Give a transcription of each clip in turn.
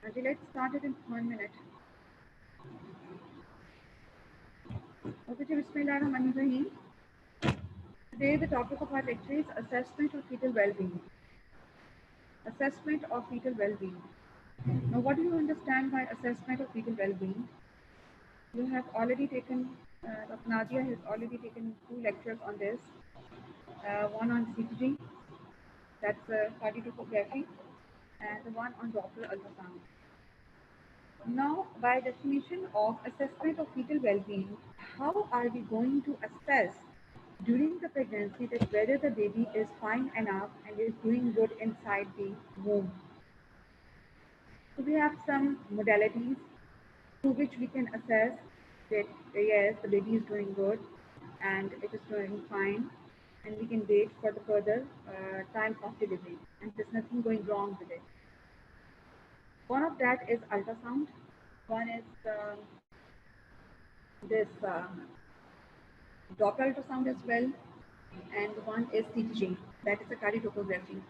Okay, let's start it in 1 minute. Okay, Bismillahirrahmanirrahim. Today the topic of our lecture is assessment of fetal well-being. Assessment of fetal well-being. Now, what do you understand by assessment of fetal well-being? You have already taken, Dr. Nadia has already taken 2 lectures on this. One on CPG, that's cardiotopography, and the one on Doppler ultrasound. Now, by definition of assessment of fetal well-being, how are we going to assess during the pregnancy that whether the baby is fine enough and is doing good inside the womb? So we have some modalities through which we can assess that yes, the baby is doing good and it is doing fine, and we can wait for the further time of delivery, and there's nothing going wrong with it. One of that is ultrasound. One is this Doppler ultrasound as well, and one is CTG, that is a cardiotopography.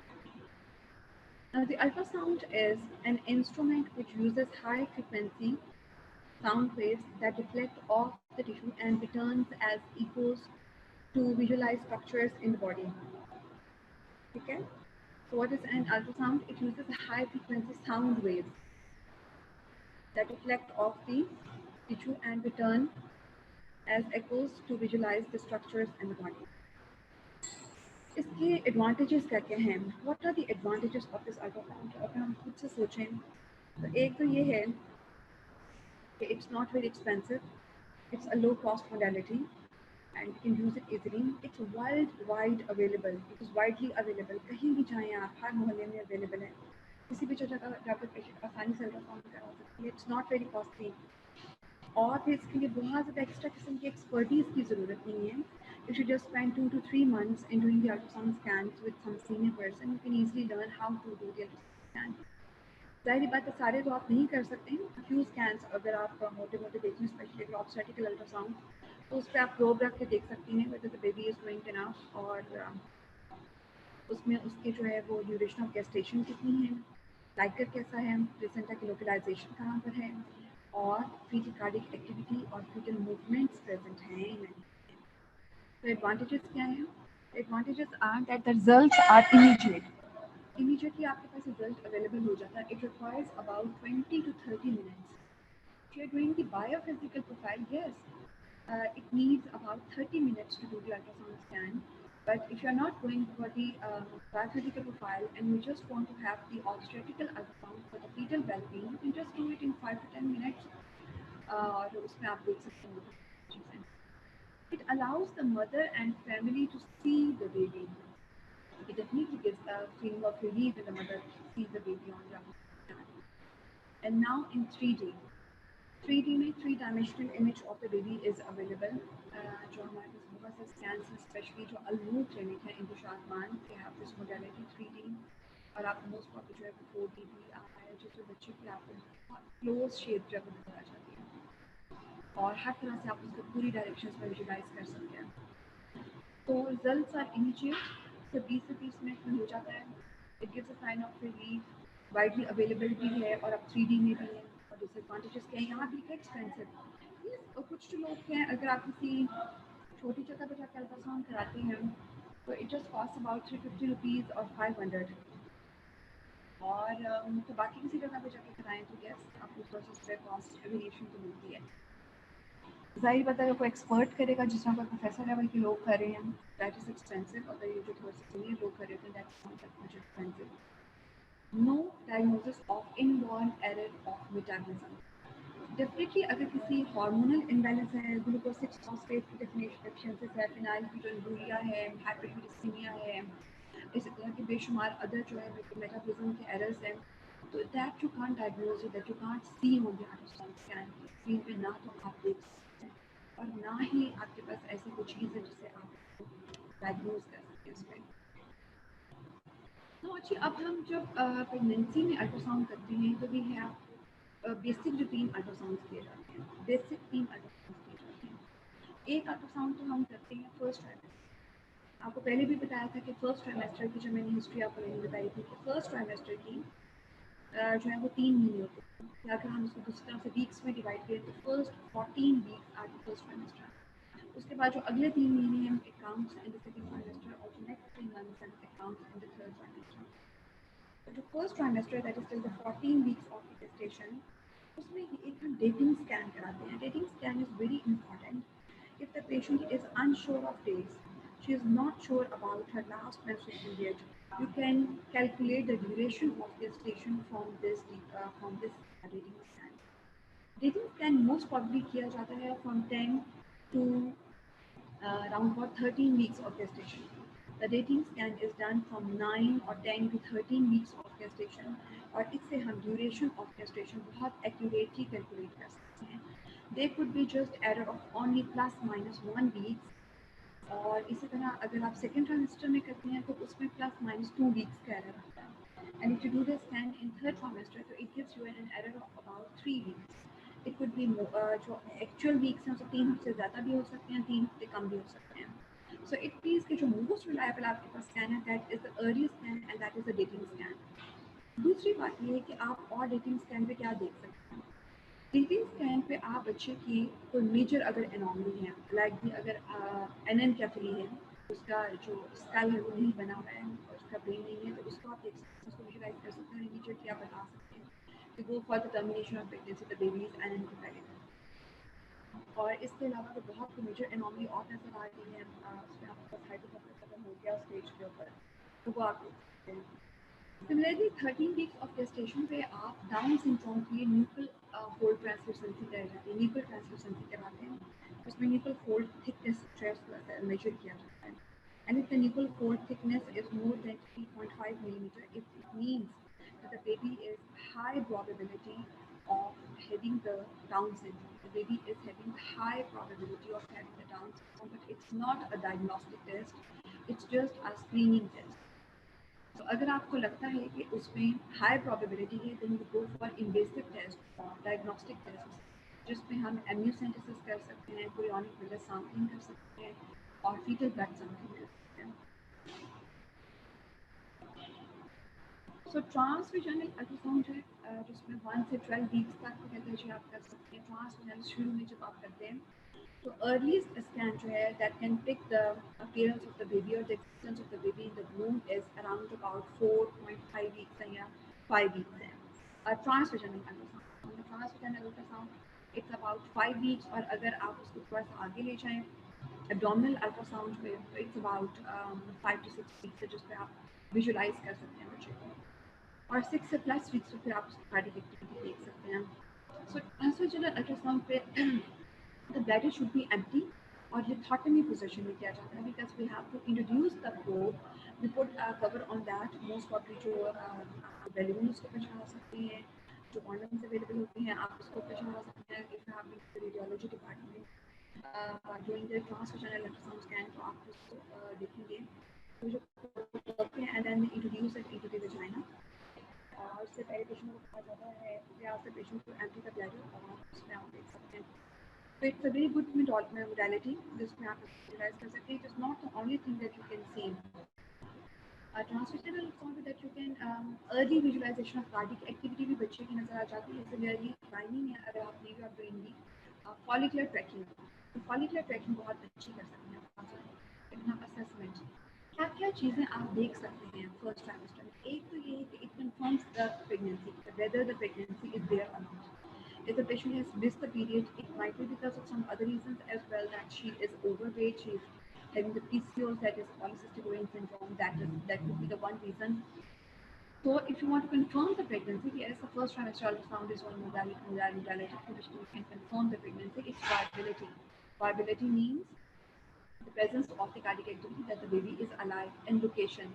Now, the ultrasound is an instrument which uses high frequency sound waves that reflect off the tissue and returns as echoes to visualize structures in the body. Okay? So, what is an ultrasound? It uses high frequency sound waves that reflect off the tissue and return as echoes to visualize the structures in the body. इसके advantages क्या क्या हैं? What are the advantages of this ultrasound? अगर हम खुद से सोचें तो एक तो ये है कि it's not very expensive, it's a low cost modality and you can use it easily. It's world wide available, it is widely available. कहीं भी जाएँ आप, हर मोहल्ले में अवेलेबल है. किसी भी जगह जाकर पेशेंट आसानी से अल्ट्रासाउंड करा सकती है. इट्स नॉट वेरी कॉस्टली और फिर इसके लिए बहुत ज़्यादा एक्स्ट्रा किस्म की एक्सपर्टीज़ की ज़रूरत नहीं है. You should just spend 2 to 3 months in doing the ultrasound scans with some senior person. You can easily learn how to do the ultrasound scan. जाहिर बात है सारे तो आप नहीं कर सकते हैं. फ्यू स्कैन्स अगर आप मोटे मोटे देखें, स्पेशली अगर ऑब्स्टेट्रिकल अल्ट्रासाउंड, तो उस पर आप प्रोब रख के देख सकती हैं whether the baby is doing enough, और उसमें उसके जो है वो ड्यूरेशन ऑफ गेस्टेशन कितनी है, लाइकर कैसा है, प्लेसेंटा की लोकलाइजेशन कहाँ पर है, और फीटल कार्डिक एक्टिविटी और फीटल मूवमेंट्स प्रेजेंट हैं या नहीं. तो एडवांटेजेस क्या हैं? Advantages are that the results are immediately आपके पास रिजल्ट अवेलेबल हो जाता है. It requires about 20 to 30 minutes. If you're doing the biophysical profile, yes, it needs about 30 minutes to do the ultrasound scan. But if you're not going for the biophysical profile and you just want to have the obstetrical ultrasound for the fetal well-being, you can just do it in 5 to 10 minutes. और उसमें आप देख सकते हैं चीज़ें. It allows the mother and family to see the baby. It definitely gives a feeling of relief when the mother sees the baby on the scan. And now in 3D. 3D में 3-dimensional image of the baby is available. जो हमारे पास बहुत से scans हैं, especially जो अल-नूर clinic है Indu Shadman, they have this modality 3D. और आप most probably जो है 4D भी आ रहा है, जिससे बच्चे की आपको close shape जो है नजर आ जाती है और हर तरह से आप उसको पूरी डायरेक्शंस में विजुलाइज कर सकते हैं. तो रिजल्ट्स आर इमीडिएट, तो 20 से 30 मिनट में हो जाता है. It gives a sign of relief. Widely available भी है और अब 3D में भी है. और डिसएडवांटेजेस क्या है? यहाँ भी है एक्सपेंसिव. और कुछ जो लोग हैं, अगर आप किसी छोटी जगह पर जाकर अल्ट्रासाउंड कराते हैं तो it just cost about 350 rupees और 500. और तो बाकी किसी जगह पर जाकर कराएं तो यस आपको थोड़ा सा कॉस्ट वेरिएशन तो मिलती है. जाहिर बात है, अगर कोई एक्सपर्ट करेगा, जिस तरह कोई प्रोफेसर लेवल के लोग कर रहे हैं, दैट इज़ एक्सपेंसिव. अगर ये जो थोड़े से सीनियर लोग कर रहे थे, that is not that much expensive. No diagnosis of inborn error of metabolism. Definitely अगर किसी हार्मोनल इम्बैलेंस है, ग्लूकोज 6 फॉस्फेट की डेफिशिएंसी है, फिनाइल कीटोनुरिया है, हाइपरग्लिसिमिया है, इसी तरह के बेशुमार अदर जो है मेटाबॉलिज्म के एरर्स हैं, तो that you can't diagnose it, that you can't see on the ultrasound scan. Screen पे ना तो आप देख सकते हैं और ना ही आपके पास ऐसी कोई चीज़ है जिसे आप डायग्नोज कर सकते हैं उसमें. तो अच्छी, अब हम जब प्रेगनेंसी में अल्ट्रासाउंड करते हैं तो भी है बेसिक जो 3 अल्ट्रासाउंड किए जाते हैं. बेसिक 3 अल्ट्रासाउंड किए जाते हैं. एक अल्ट्रासाउंड तो हम करते हैं फर्स्ट ट्राइमेस्टर. आपको पहले भी बताया था कि फर्स्ट ट्राइमेस्टर की जो मैंने हिस्ट्री आपको नहीं बताई थी कि फर्स्ट ट्राइमेस्टर की जो है वो 3 महीने होते हैं। या अगर हम इसको दूसरी तरह से वीक्स में डिवाइड करें तो first 14 weeks are the first trimester. उसके बाद जो अगले 3 महीने हैं it counts in the second trimester और जो नेक्स्ट 3 मंथ्स हैं it counts in the third trimester. तो जो first trimester that is till the 14 weeks of the gestation, उसमें एक हम डेटिंग स्कैन कराते हैं। Dating scan is very important if the patient is unsure of days, she is not sure about her last menstrual period, you can calculate the duration of gestation from this dating scan. Dating scan most probably किया जाता है from 10 to around about 13 weeks of gestation. The dating scan is done from 9 or 10 to 13 weeks of gestation और इससे हम duration of gestation बहुत accurately calculate कर सकते हैं. There could be just error of only plus minus 1 weeks और इसी तरह अगर आप सेकेंड ट्राइमेस्टर में करते हैं तो उसमें प्लस माइनस 2 वीक्स का एरर आता है। And if you do the scan in third trimester तो it gives you an error of about 3 weeks. It could be जो एक्चुअल वीक्स हैं उससे 3 हफ्ते ज़्यादा भी हो सकते हैं, 3 हफ्ते कम भी हो सकते हैं। सो इट मीन्स कि जो मोस्ट रिलायबल आपके पास स्कैन है that is the early scan and that is the dating scan. दूसरी बात ये है कि आप और डेटिंग स्कैन पे क्या देख सकते हैं। डेटिंग स्कैन पे आप बच्चे की कोई मेजर अगर एनॉमली है, लाइक भी अगर एनेनकेफली है, उसका जो स्कल है वो नहीं बना हुआ है और उसका ब्रेन नहीं है, तो उसको आप देख सकते हैं, उसको विजुलाइज कर सकते हैं, इमीडिएटली आप बता सकते हैं कि वो for the termination of pregnancy the baby is anencephalic. और इसके अलावा तो बहुत मेजर एनॉमली और नजर आ रही है, उसमें आपके पास हाइड्रोफोबिक खत्म हो गया स्टेज के ऊपर, तो वो आप देख सकते हैं। Similarly, 13 weeks of gestation पे आप डाउन सिंड्रोम के लिए न्यूक्ल फोल्ड ट्रांसल्यूसेंसी कराते हैं, न्यूक्ल ट्रांसल्यूसेंसी कराते हैं। उसमें nuchal fold thickness stress major किया जाता है। And if the nipple fold thickness is more than 3.5 millimeter, it means that the baby is high probability of having the Down syndrome. The baby is having high probability of having the Down syndrome, but it's not a diagnostic test. It's just a screening test. तो अगर आपको लगता है कि उसमें high probability है then you go for invasive test और diagnostic test जिसमें हम एम्नियोसेंटेसिस कर सकते हैं, कोरियोनिक मिलर सैंपलिंग कर सकते हैं और फीटल ब्लड सैंपलिंग कर सकते हैं। सो ट्रांसवेजाइनल अल्ट्रासाउंड है जिसमें 1 से 12 वीक्स तक कहते हैं आप कर सकते हैं। ट्रांसवेजाइनल शुरू में जब आप करते हैं तो अर्लीस्ट स्कैन जो है that can pick the appearance of the baby और the existence of the baby in the womb is around about 4.5 weeks है या 5 वीक्स है। Transvaginal ultrasound, transvaginal ultrasound it's about 5 weeks और अगर आप उसको थोड़ा सा आगे ले जाएं एब्डोमिनल अल्ट्रासाउंड पे तो इट्स अबाउट 5 to 6 वीक्स है जिस पे आप विजुलाइज कर सकते हैं बच्चे को और 6 से प्लस वीक्स में फिर आप उसकी कार्डियक एक्टिविटी देख सकते हैं। सो ट्रांसवेजाइनल अल्ट्रासाउंड पे the bladder should be empty और lithotomy position में किया जाता है because we have to introduce the probe, we put a cover on that, most probably जो balloon उसको पहचाना सकते हैं, जो condoms available होते हैं आप उसको पहचाना सकते हैं। if you have been to the radiology department doing the transvaginal ultrasound scan तो आप उसको देखेंगे तो जो करते हैं and then they introduce it into the vagina और उससे पहले पेशेंट को कहा जाता है या उससे पेशेंट को एम्प्टी द ब्लैडर और उसमें आप देख सकते हैं। So it's a very good modality जिसमें आप utilize कर सकते हैं. It is not the only thing that you can see. Transvaginal ultrasound that you can early visualization of cardiac activity भी बच्चे की नजर आ जाती है. Similarly, gynae में अगर आप नहीं आप doing follicular tracking, तो follicular tracking बहुत अच्छी कर सकते हैं आप इतना assessment. क्या क्या चीज़ें आप देख सकते हैं फर्स्ट ट्राइमेस्टर में। एक तो ये है कि it confirms the pregnancy, whether the pregnancy is there or not. If the patient has missed the period, it might be because of some other reasons as well, that she is overweight, she is having the PCOS, that is polycystic ovarian syndrome, that could be the one reason. So if you want to confirm the pregnancy, yes, the first trimester ultrasound is one modality through which we can confirm the pregnancy. It's viability. Viability means the presence of the cardiac activity, that the baby is alive, and location,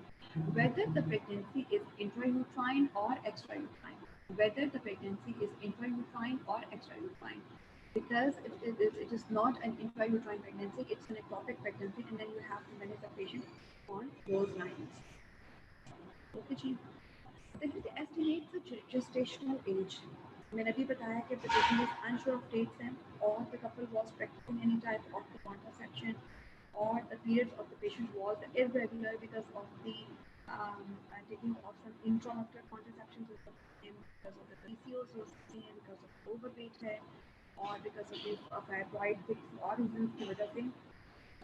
whether the pregnancy is intrauterine or extrauterine, whether the pregnancy is intrauterine or extrauterine. Because if it is not an intrauterine pregnancy, it's an ectopic pregnancy, and then you have to manage the patient on those lines. Okay, जी. Then it estimates the gestational age. मैंने अभी बताया कि the patient is unsure of dates and or the couple was practicing any type of the contraception or the periods of the patient was irregular because of the taking of some intramuscular contraception. और because of fibroid और reason की वजह से.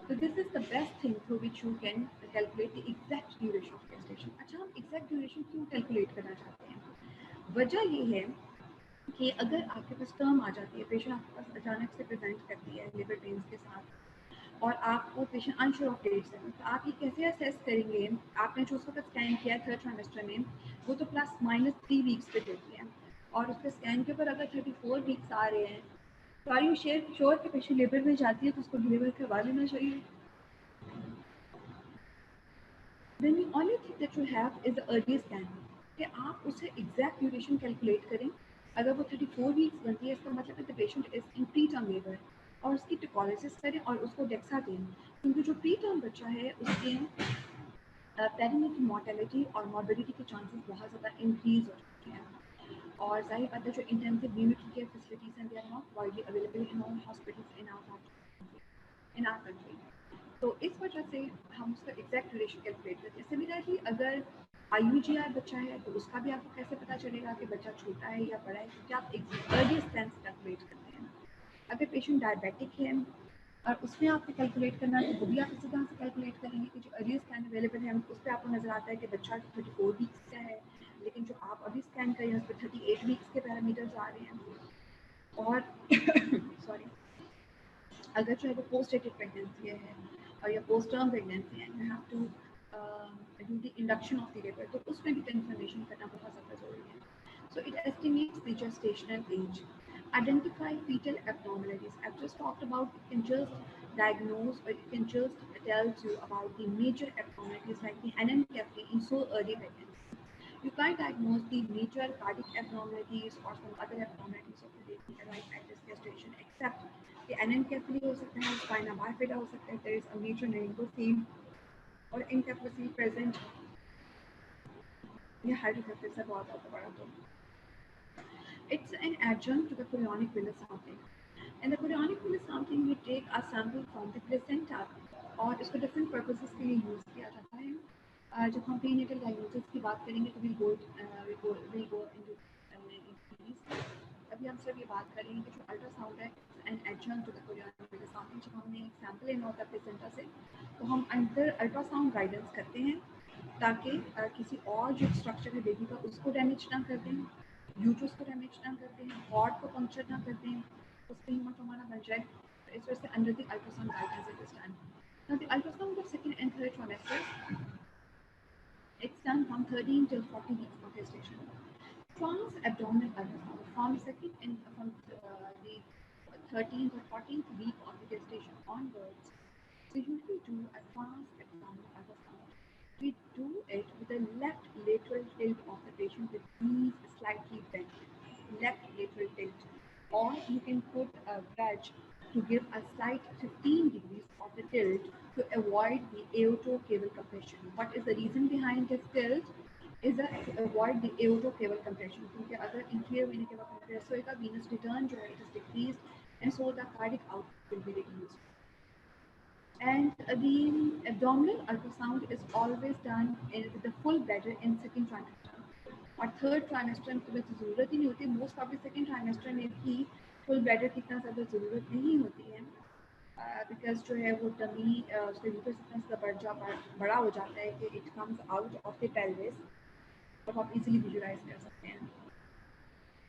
So this is the best thing through which you can calculate the exact duration of gestation. अच्छा, हम exact duration क्यों calculate करना चाहते हैं? वजह ये है कि अगर आपके पास टर्म आ जाती है, पेशेंट आपके पास अचानक से प्रेजेंट करती है लिवर पेन्स के साथ और आपको पेशेंट अनश्योर ऑफ डेट्स है, तो आप ये कैसे असेस करेंगे? आपने जो उस वक्त स्कैन किया थर्ड ट्राइमेस्टर में, वो तो ±3 वीक्स पे देती है और उसके स्कैन के ऊपर अगर 34 वीक्स आ रहे हैं तो आर यू श्योर कि पेशेंट लेबर में जाती है तो उसको डिलीवर करवा लेना चाहिए? Then the only thing that you have is the early scan. कि आप उसे एग्जैक्ट ड्यूरेशन कैलकुलेट करें. अगर वो 34 वीक्स बनती है, इसका मतलब है the patient is in pre term labour और उसकी टोकोलिसिस करें और उसको डेक्सा दें, क्योंकि जो प्री टर्म बच्चा है उसके पेरिनेटल मोर्टेलिटी और मॉर्बिडिटी के चांसेस बहुत ज़्यादा इंक्रीज हो चुके हैं. और जाहिर बात है जो इंटेंसिव न्यूट्री केयर फैसिलिटीज हैं, they are not widely available in all hospitals in our country. तो इस वजह से हम उसका एग्जैक्ट ड्यूरेशन कैलकुलेट करते हैं. सिमिलरली अगर IUGR बच्चा है तो उसका भी आपको कैसे पता चलेगा कि बच्चा छोटा है या बड़ा है, क्योंकि आप एक अर्ली स्कैन से कैलकुलेट करते हैं. अगर पेशेंट डायबिटिक है और उसमें आपको कैलकुलेट करना है तो वो भी आप इसी तरह से कैलकुलेट करेंगे कि जो अर्ली स्कैन अवेलेबल है उस पर आपको नज़र आता है कि बच्चा 34 वीक्स का है, लेकिन जो आप अभी स्कैन करें उस पर 38 वीक्स के पैरामीटर्स आ रहे हैं. और सॉरी, अगर जो है वो पोस्ट डेटेड प्रेगनेंसी है और या पोस्ट टर्म प्रेगनेंसी है, you have to do the induction of the labour, तो उसमें भी कंफर्मेशन करना बहुत ज़्यादा ज़रूरी है. So it estimates the gestational age, identify fetal abnormalities. I've just talked about, it can just diagnose or it can just tells you about the major abnormalities like the anencephaly in so early pregnancy. You can't diagnose the major cardiac abnormalities or some other abnormalities of the baby arrive at this gestation, except the anencephaly हो सकता है, spina bifida हो सकता है, there is a major meningocele or encephalocele present. ये hydrocephalus है बहुत ज़्यादा बड़ा. तो it's an adjunct to the chorionic villus sampling. In the chorionic villus sampling, we take a sample from the placenta और इसको different purposes के लिए use किया जाता है. जब हम prenatal diagnosis की बात करेंगे तो we'll go into these. अभी हम सिर्फ ये बात करेंगे कि जो अल्ट्रासाउंड है an adjunct to the chorionic villus sampling. जब हमने एक सैम्पल लेना होता है प्लेसेंटा से तो हम अंदर अल्ट्रासाउंड गाइडेंस करते हैं ताकि किसी और जो स्ट्रक्चर है बेबी का उसको डैमेज ना कर दें, यूट्रस को डैमेज ना करते हैं, हार्ट को पंक्चर ना करते हैं, उस पर हीमोटोमा ना बन जाए. तो इस वजह से under the ultrasound guidance at this time. Now the ultrasound of second and third trimester, it's done from 13 till 40 weeks of gestation. Trans-abdominal ultrasound from second and from the 13th or 14th week of the gestation onwards. We usually do a trans-abdominal ultrasound. We do it with the left lateral tilt of the patient with knees slightly bent, left lateral tilt. Or you can put a wedge to give a slight 15 degrees of the tilt to avoid the aortocaval compression. What is the reason behind this tilt? Is that to avoid the aortocaval compression. क्योंकि अगर inferior vena cava compress होएगा, venous return जो है it is decreased, and so the cardiac output will be reduced. And the abdominal ultrasound is always done with the full bladder in second trimester. और third trimester में तो ज़रूरत ही नहीं होती. Most of the second trimester में भी full bladder की इतना ज़्यादा ज़रूरत नहीं होती है, बिकॉज जो है वो टमी उसका यूट्रस इतना ज़्यादा बड़ा हो जाता है कि it comes out of the pelvis और आप इजीली विजुअलाइज कर सकते हैं.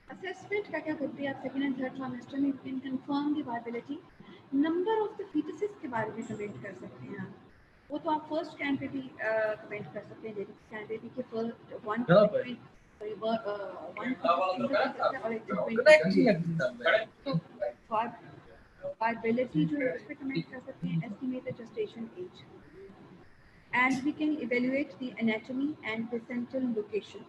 असेसमेंट का क्या करते हैं आप सेकेंड एंड थर्ड ट्राइमेस्टर में? You can confirm the viability. Number of the foetuses के बारे में कमेंट कर सकते हैं आप. वो तो आप फर्स्ट स्कैन पे भी कमेंट कर सकते हैं, जेनेटिक स्कैन पे भी कि फर्स्ट वन वायबिलिटी जो है उस पर कमेंट कर सकते हैं. Estimate the gestation age and we can evaluate the anatomy and placental location,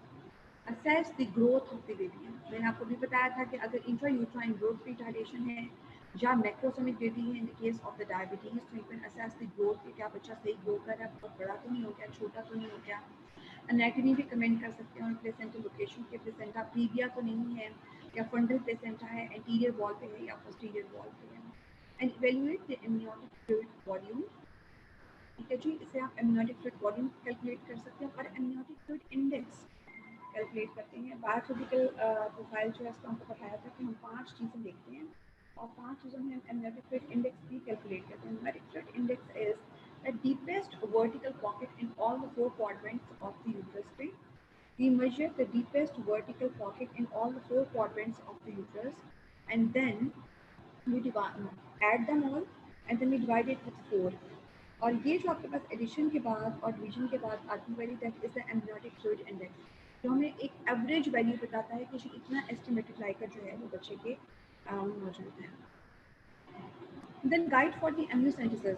assess the growth of the baby. मैंने आपको भी बताया था कि अगर इंट्रायूट्राइन ग्रोथ रिटार्डेशन है या मैक्रोसोमिक बेबी है in the case of the diabetes, तो you can assess the growth कि क्या बच्चा सही ग्रो कर रहा है, बहुत बड़ा तो नहीं हो गया, छोटा तो नहीं हो गया. एनाटॉमी भी कमेंट कर सकते हैं और प्लेसेंटल लोकेशन के प्लेसेंटा प्रीविया तो नहीं है या फंडल प्लेसेंटा है, एंटीरियर वॉल पे है या पोस्टीरियर वॉल पे है. And evaluate the amniotic fluid volume. ठीक है जी, इसे आप एमनियोटिक फ्लूइड वॉल्यूम कैलकुलेट कर सकते हैं और एमनियोटिक फ्लूइड इंडेक्स कैलकुलेट करते हैं. बायोफिजिकल प्रोफाइल जो है उसको हमको बताया था कि हम 5 चीज़ें देखते हैं. और 5 चीज़ों में हम amniotic fluid index भी कैलकुलेट करते हैं. Amniotic fluid index is the deepest vertical pocket in all the 4 quadrants of the uterus tree. We measure the deepest vertical pocket in all the 4 quadrants of the uterus, and then we add them all, and then we divide it with 4. और ये जो आपके पास addition के बाद और division के बाद आती value, that is the amniotic fluid index, जो हमें एक एवरेज वैल्यू बताता है कि इतना एस्टिमेटेड लाइकर जो है वो बच्चे के मौजूद है. Then guide for the amniocentesis.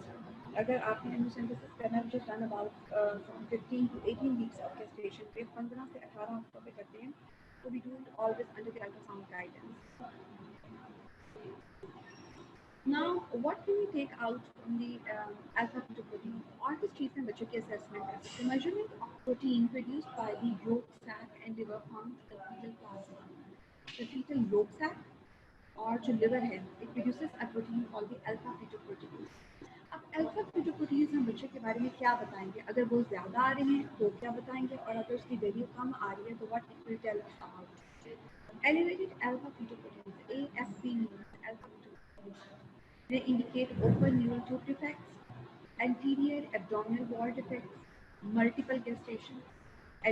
अगर आपने एम्नियोसेंटेसिस करना है, just done about from 15 to 18 weeks of gestation पे 15 से 18 हफ्तों पे करते हैं, तो we do it always under the ultrasound guidance. Now, what can we take out from the alpha-fetoprotein? All these treatment बच्चों की assessment. The measurement of protein produced by the yolk sac and liver found the fetal plasma. The fetal yolk sac और जो liver है, it produces a protein called the alpha-fetoprotein. अब alpha-fetoprotein हम बच्चे के बारे में क्या बताएंगे? अगर वो ज़्यादा आ रहे हैं तो क्या बताएंगे, और अगर उसकी वैल्यू कम आ रही है तो what it will tell us about? Elevated alpha-fetoproteins, ASP means alpha-fetoproteins. They indicate open neural tube defects, anterior abdominal wall defects, multiple gestation,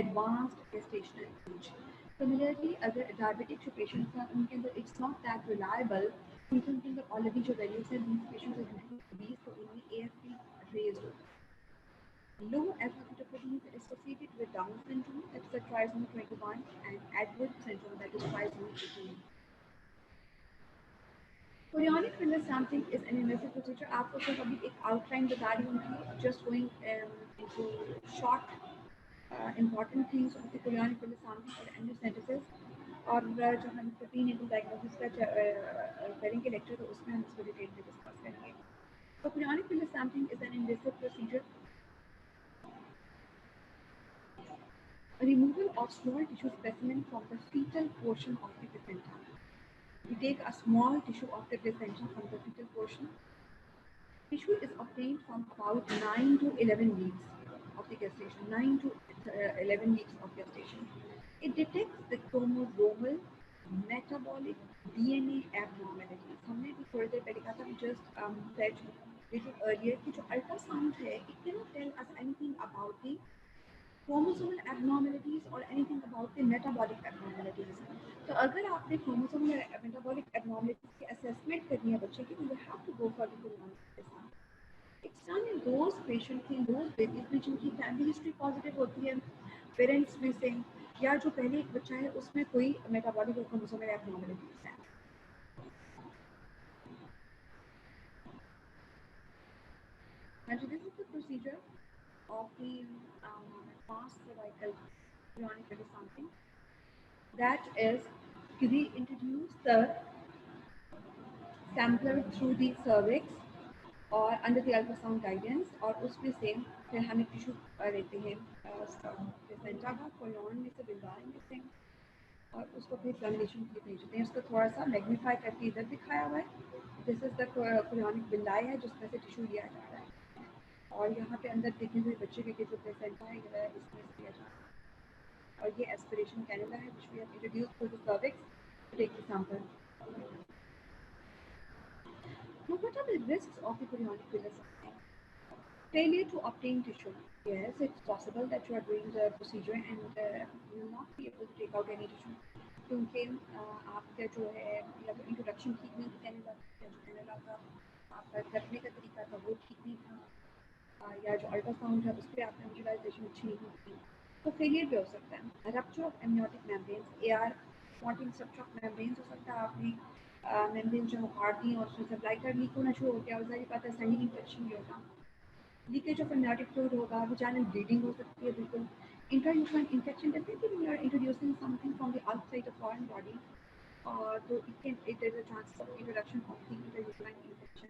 advanced gestational age. Similarly, अगर diabetic जो patients हैं उनके अंदर it's not that reliable, क्योंकि उनके अंदर already जो values हैं, these patients are usually obese, तो उनमें AFP raised होता है. Low alpha-fetoprotein is associated with Down syndrome, that is the trisomy 21, and Edwards syndrome, that is trisomy 18. Chorionic villus sampling is an invasive procedure. आपको सिर्फ अभी एक outline बता रही हूँ, just going into short important things of the chorionic villus sampling और amniocentesis. और जब हम प्रोटीन इंटू डायग्नोसिस का करेंगे लेक्चर, तो उसमें हम इसको डिटेल में डिस्कस करेंगे. So chorionic villus sampling is an invasive procedure. Removal of small tissue specimen from the fetal portion of the placenta. We take a small tissue of the placenta from the fetal portion. Tissue is obtained from about 9 to 11 weeks of the gestation. 9 to 11 weeks of gestation. It detects the chromosomal, metabolic, DNA abnormalities. हमने भी थोड़ी देर पहले कहा था, just said little earlier कि जो ultrasound है, it cannot tell us anything about the chromosomal abnormalities or anything about the metabolic abnormalities. तो अगर आपने chromosomal और metabolic abnormalities की assessment करनी है बच्चे की, तो you have to go for the chorionic villus. It's done in those patients, in those babies में जिनकी family history positive होती है, parents में से, या जो पहले एक बच्चा है उसमें कोई metabolic और chromosomal abnormalities है. And so this is the procedure of the past cervical chorionic villus sampling. That is, we introduce the sampler through the cervix और under the ultrasound guidance, और उसमें से फिर हम एक टिश्यू लेते हैं प्लेसेंटा का, कोलोन में से, विल्वाई में से, और उसको फिर एग्जामिनेशन के लिए भेजते हैं. उसको थोड़ा सा मैग्नीफाई करके इधर दिखाया हुआ है. दिस इज द कोलोनिक विल्लाई है जिसमें से टिश्यू लिया जा रहा है, और यहाँ पे अंदर देखे हुए बच्चे के जो प्लेसेंटा है इसमें से लिया जा रहा है. और ये एस्पिरेशन कैनुला है which we have introduced through the cervix to take the sample. Now, what are the risks of the chorionic villus sampling? Failure to obtain tissue. Yes, it's possible that you are doing the procedure and you will not be able to take out any tissue. क्योंकि आपका जो है या तो introduction ठीक नहीं थी cannula, या जो कैनुला का आपका करने का तरीका था वो ठीक नहीं था, या जो अल्ट्रासाउंड है उस पर आपने विजुअलाइजेशन अच्छी नहीं की, तो फेलियर भी हो सकता है. Rupture of amniotic membranes, AR spotting structure of membranes हो सकता है. आपने मेम्ब्रेन जो काट दी और उसमें सप्लाई कर लीक होना शुरू हो गया, और सारी बात है सेंडिंग इन्फेक्शन भी होगा. लीकेज ऑफ एमनियोटिक फ्लूइड होगा, वजाइनल ब्लीडिंग हो सकती है. बिल्कुल intrauterine infection, definitely we are introducing something from the outside of foreign body, तो it is a chance of introduction of the intrauterine infection.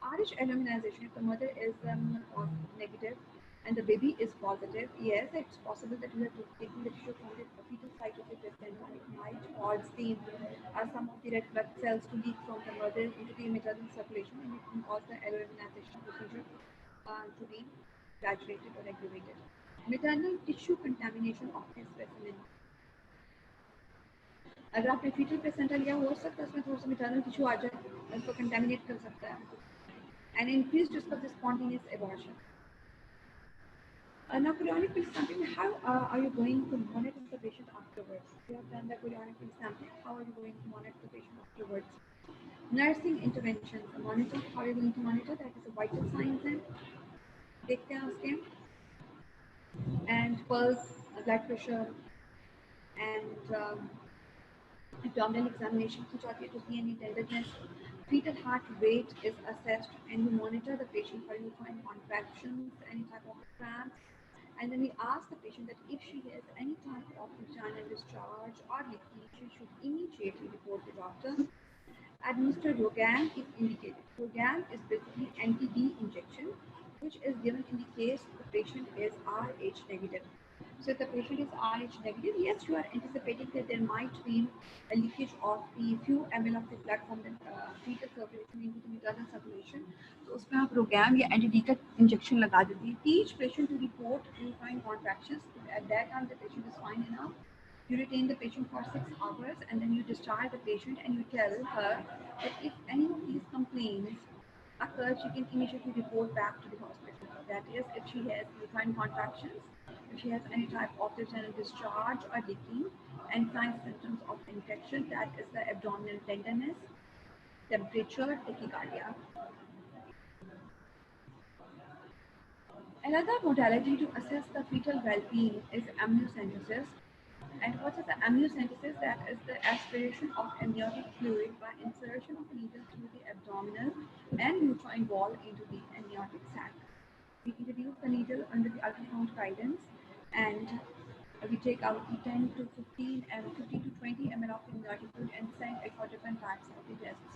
RH aluminization, if the mother is negative and the baby is positive, yes, it's possible that you are taking the tissue from the fetal side of the placenta, and it might cause the some of the red blood cells to leak from the mother into the maternal circulation, and it can cause the aluminization procedure to be exaggerated or aggravated. Maternal tissue contamination of the specimen. अगर आपने fetal placenta लिया हो सकता है उसमें थोड़ा सा मिटरनल tissue आ जाए, उसको कंटेमिनेट कर सकता है, and increase risk of spontaneous abortion. Now, chorionic pill sampling, how are you going to monitor the patient afterwards? You have done the chorionic pill sampling, how are you going to monitor the patient afterwards? Nursing interventions, monitor, how are you going to monitor? That is a vital signs and देखते हैं उसके, and pulse, blood pressure, and abdominal examination की जाती है to see any tenderness. Fetal heart rate is assessed, and you monitor the patient for you find contractions, any type of cramps. And then we ask the patient that if she has any type of vaginal discharge or leaking, she should immediately report the doctor. Administer Rogan if indicated. Rogan is basically anti-D injection, which is given in the case the patient is Rh negative. So if the patient is Rh negative, yes, you are anticipating that there might be a leakage of the few ml of the blood from the fetal circulation into the maternal circulation. So उसमें आप Rogan या anti-D का injection लगा देती है. Teach patient to report uterine contractions. At that time, the patient is fine enough. You retain the patient for 6 hours and then you discharge the patient and you tell her that if any of these complaints occur, she can immediately report back to the hospital. That is, if she has uterine contractions, if she has any type of vaginal discharge or leaking, and signs symptoms of infection, that is the abdominal tenderness, temperature, tachycardia. Another modality to assess the fetal well-being is amniocentesis. And what is the amniocentesis? That is the aspiration of amniotic fluid by insertion of a needle through the abdominal and uterine wall into the amniotic sac. We introduce the needle under the ultrasound guidance, and we take out the 10 to 15 and 15 to 20 ml of amniotic fluid and send it for different types of the tests.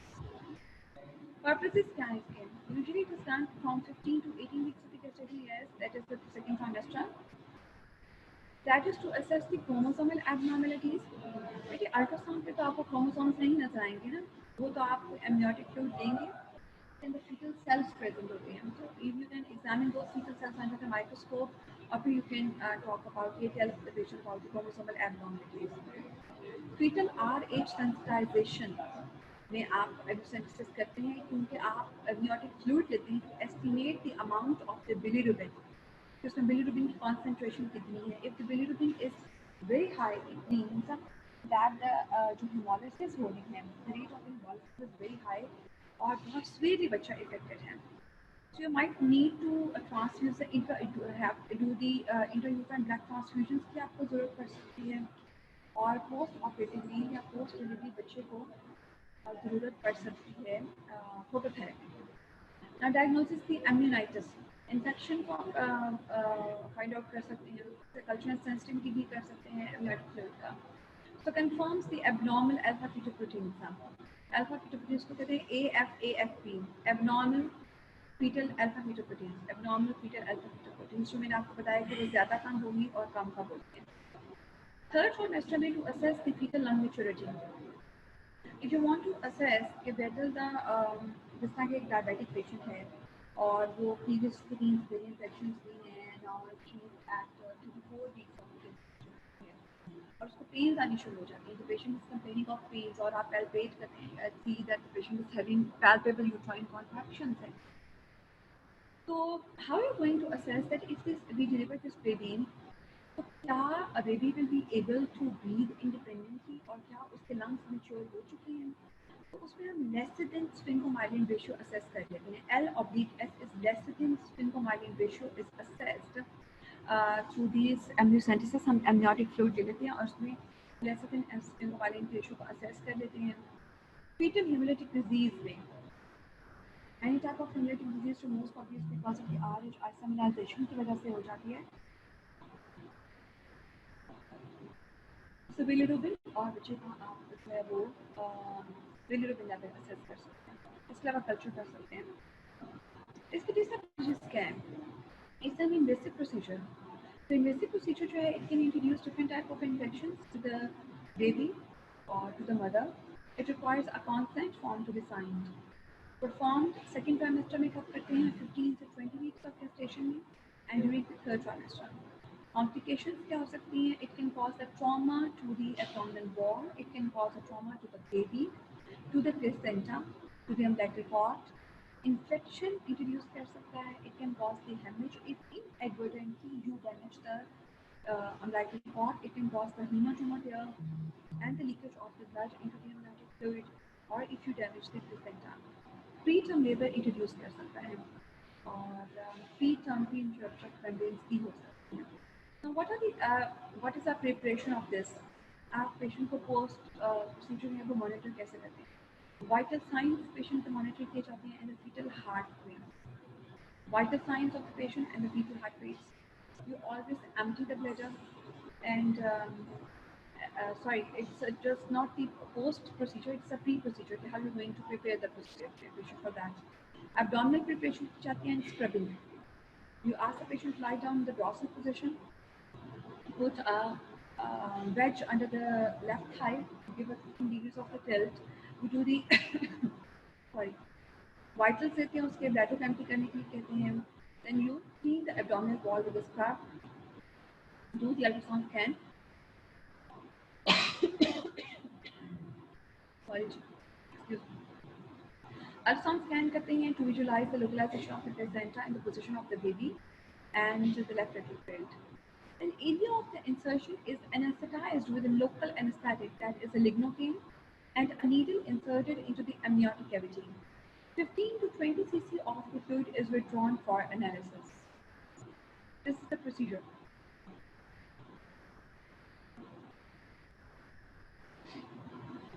Purpose is scan skin. Usually it is done from 15 to 18 weeks of the gestation years, that is the second trimester. That is to assess the chromosomal abnormalities. देखिए ultrasound पे तो आपको chromosomes नहीं नजर आएंगे ना, वो तो आपको एमनियोटिक फ्लूइड देंगे and the fetal cells present होते हैं. So if you can examine those fetal cells under the microscope, or you can talk about it, tell the patient about the chromosomal abnormalities. Fetal RH sensitization में आप एब्सेंटिस करते हैं क्योंकि आप amniotic fluid लेते हैं to estimate the amount of the bilirubin. So उसमें bilirubin की concentration कितनी है. If the bilirubin is very high, it means that the जो hemolysis हो रही है, the rate of hemolysis is very high और बहुत severely बच्चा affected है. So you might need to transfuse the do the intrauterine blood transfusions की आपको ज़रूरत पड़ सकती है, और पोस्ट ऑपरेटिवली या पोस्ट डिलीवरी बच्चे को ज़रूरत पड़ सकती है phototherapy. Now diagnosis the amnionitis. Infection को फाइंड आउट कर सकते हैं, कल्चरल सेंसिटिविटी भी कर सकते हैं amniotic fluid का. So confirms the abnormal alpha fetoprotein sum. Alpha fetoprotein को कहते हैं AFAFP, abnormal fetal alpha fetoprotein, abnormal fetal alpha fetoprotein. जो मैंने आपको बताया कि वो ज़्यादा कम होगी और कम कब होगी. Third trimester में to assess the fetal lung maturity. If you want to assess कि whether the जिस तरह के एक diabetic patient है और वो previous routine से infections भी हैं, now she is at 24 weeks of gestation और उसको pains आनी शुरू हो जाती है. The patient is complaining of pains और आप palpate करते हैं, see that the patient is having palpable uterine contractions. So how are you going to assess that if we deliver this baby, तो क्या a baby will be able to breathe independently और क्या उसके lungs mature हो चुके हैं. तो उसमें हम lesser than sphingomyelin ratio assess कर लेते हैं. L/S is lesser than sphingomyelin ratio is assessed through these amniocentesis. हम amniotic fluid ले लेते हैं और उसमें lesser than sphingomyelin ratio को assess कर लेते हैं. Fetal hemolytic disease में any type of hemolytic disease to most obvious because of the RH isomerization की वजह से हो जाती है. So bilirubin और बच्चे का आप जो है वो bilirubin लेवल असेस कर सकते हैं. इसके अलावा कल्चर कर सकते हैं. इसके तीसरा प्रोसीजर क्या है? It's an invasive procedure. The invasive procedure जो है it can introduce different type of infections to the baby or to the mother. It requires a consent form to be signed. Performed second trimester में कब करते हैं? 15 to 20 weeks of gestation में and during the third trimester. Complications क्या हो सकती हैं? It can cause a trauma to the abdominal wall. It can cause a trauma to the baby, to the placenta, to the umbilical cord. Infection introduce कर सकता है. It can cause the hemorrhage if inadvertently you damage the umbilical cord. It can cause the hematoma there and the leakage of the blood into the amniotic fluid, or if you damage the placenta. Preterm labor introduce कर सकता है और preterm pre-interruption pregnancy भी हो सकती है. Now, what is the preparation of this? आप patient को पोस्ट प्रोसीजर में वो मॉनिटर कैसे करते हैं? वाइटल साइंस पेशेंट के मॉनिटर किए जाते हैं and the fetal heart rate. Vital signs of the patient and the fetal heart rates. You always empty the bladder and sorry, it's just not the post procedure, it's a pre-procedure. How you're going to prepare the patient for that. Abdominal preparation की जाती है and scrubbing. You ask the patient to lie down in the dorsal position, put a wedge under the left thigh, give us 15 degrees of the tilt. We do the sorry, vitals देते हैं उसके bladder को empty करने के लिए कहते हैं. Then you clean the abdominal wall with a scrub. Do the ultrasound scan. Sorry, excuse me. Ultrasound scan करते हैं to visualize the localization of the placenta and the position of the baby and the left retrograde. An area of the insertion is anesthetized with a local anesthetic, that is a lignocaine, and a needle inserted into the amniotic cavity. 15 to 20 cc of the fluid is withdrawn for analysis. This is the procedure.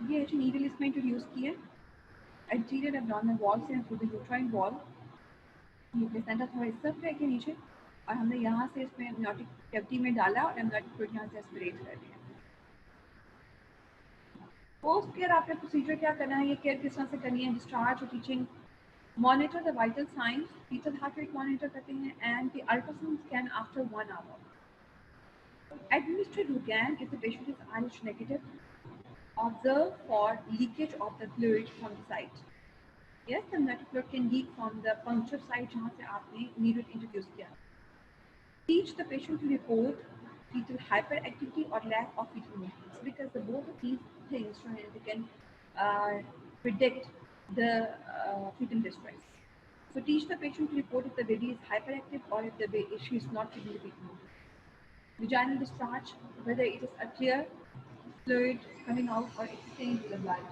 ये जो needle इसमें introduce की है anterior abdominal wall से through the uterine wall. ये placenta थोड़ा इस तरफ है के नीचे और हमने यहाँ से इसमें amniotic cavity में डाला और amniotic fluid यहाँ से aspirate कर दिया. पोस्ट केयर आपने प्रोसीजर क्या करना है, ये केयर किस तरह से करनी है? डिस्चार्ज और teaching, monitor the vital signs, fetal heart rate monitor करते हैं and the ultrasound scan after 1 hour. Administer Rugan if the patient is RH negative. Observe for leakage of the fluid from the site. Yes, the amniotic fluid can leak from the puncture site जहाँ से आपने needle introduce किया. Teach the patient to report fetal hyperactivity or lack of fetal movements, because the both of these things they can predict the fetal distress. So teach the patient to report if the baby is hyperactive or if the baby, she is not feeling the fetal movement. Vaginal discharge, whether it is a clear fluid coming out or it is staying with the blood.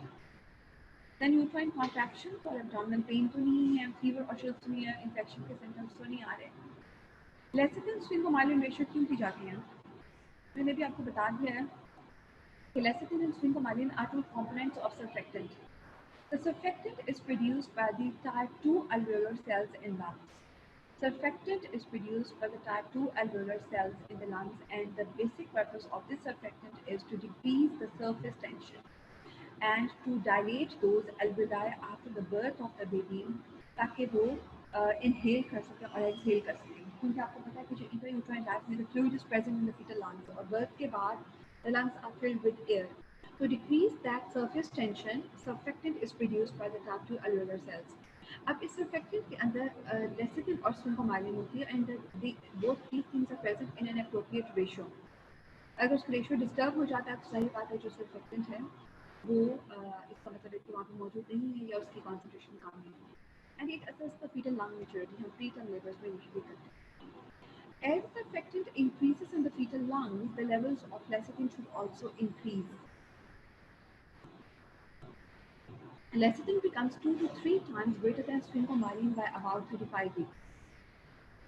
Then uterine contraction or abdominal pain तो नहीं है, fever और chills तो नहीं है, infection के symptoms तो नहीं आ रहे. लेसिथिन स्फिंगोमाइलिन रेशियो क्यों की जाती है? मैंने भी आपको बता दिया है कि lecithin and sphingomyelin are two components of surfactant. The surfactant is produced by the type 2 alveolar cells in lungs. Surfactant is produced by the type 2 alveolar cells in the lungs, and the basic purpose of this surfactant is to decrease the surface tension and to dilate those alveoli after the birth of the baby ताकि वो inhale कर सके और exhale कर सके. क्योंकि आपको पता है कि जो intrauterine life में the fluid is present in the fetal lungs और birth के बाद the lungs are filled with air. To decrease that surface tension, surfactant is produced by the type 2 alveolar cells. अब इस surfactant के अंदर lecithin और sphingomyelin होती है and both these things are present in an appropriate ratio. अगर उसका ratio disturb हो जाता है तो सही बात है जो सर्फेक्टेंट है वो इसका मतलब है कि वहाँ पे मौजूद नहीं है या उसकी कॉन्सेंट्रेशन कम है. And it assess the fetal lung maturity, हम प्रीटर्म लेबर्स में यूजुअली करते हैं. As the surfactant increases in the fetal lungs, the levels of lecithin should also increase. Lecithin becomes 2 to 3 times greater than sphingomyelin by about 35 weeks.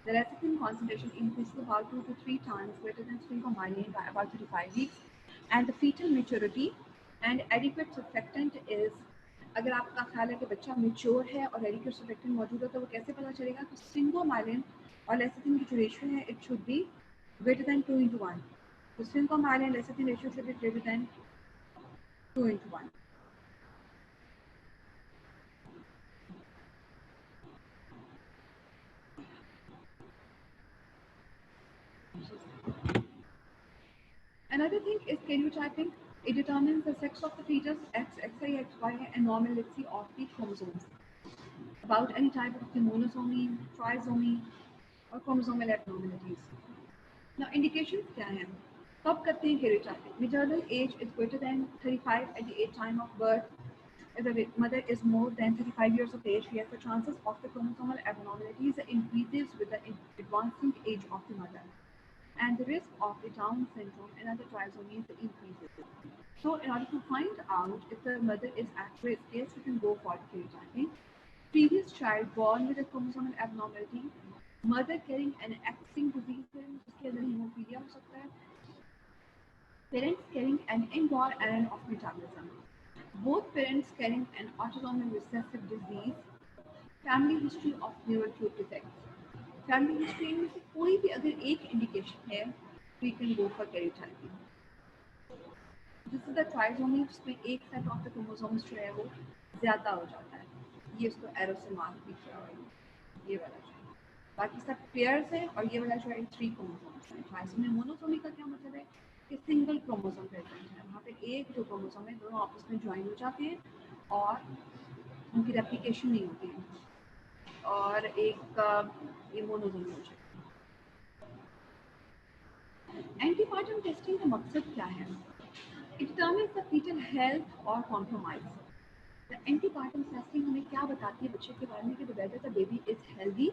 The lecithin concentration increases about 2 to 3 times greater than sphingomyelin by about 35 weeks, and the fetal maturity and adequate surfactant is, अगर आपका ख्याल है कि बच्चा mature है और adequate surfactant मौजूद है तो वो कैसे पता चलेगा? तो स्फिंगोमाइलिन और लेसिथिन की जो रेशियो है it should be greater than 2:1. तो sphingomyelin lecithin ratio should be greater than 2:1. Another thing is karyotyping. It determines the sex of the fetus, XY, XY, and normality of the chromosomes. About any type of the monosomy, trisomy, or chromosomal abnormalities. Now indications क्या हैं? कब करते हैं karyotyping? Maternal age is greater than 35 at the time of birth. If the mother is more than 35 years of age, yes, the chances of the chromosomal abnormalities increases with the advancing age of the mother, and the risk of the Down syndrome and other trisomies increases. So, in order to find out if the mother is at risk, yes, we can go for karyotyping. Previous child born with a chromosomal abnormality, mother carrying an X-linked disease है, जिसके अंदर haemophilia हो सकता है, parents carrying an inborn error of metabolism, both parents carrying an autosomal recessive disease, family history of neural tube defects. Family history में से कोई भी अगर एक इंडिकेशन है, we can go for karyotyping. This is the trisomy जिसमें एक set of the chromosomes जो है वो ज़्यादा हो जाता है. ये इसको एरो से मार्क भी किया हुआ है, ये वाला जो है. बाकी सब पेयर्स है और ये वाला जो है 3 क्रोमोसोम्स है. ट्राइसोमी मोनोसोमी का क्या मतलब है कि सिंगल क्रोमोसोम प्रेजेंट है. वहाँ पे एक जो क्रोमोसोम है दोनों आपस में ज्वाइन हो जाते हैं और उनकी रेप्लिकेशन नहीं होती है और एक ये मोनोसोमी हो जाता है. एंटीपार्टम टेस्टिंग का मकसद क्या है? It determines the fetal health or compromise. The antepartum testing हमें क्या बताती है बच्चे के बारे में कि whether the baby is healthy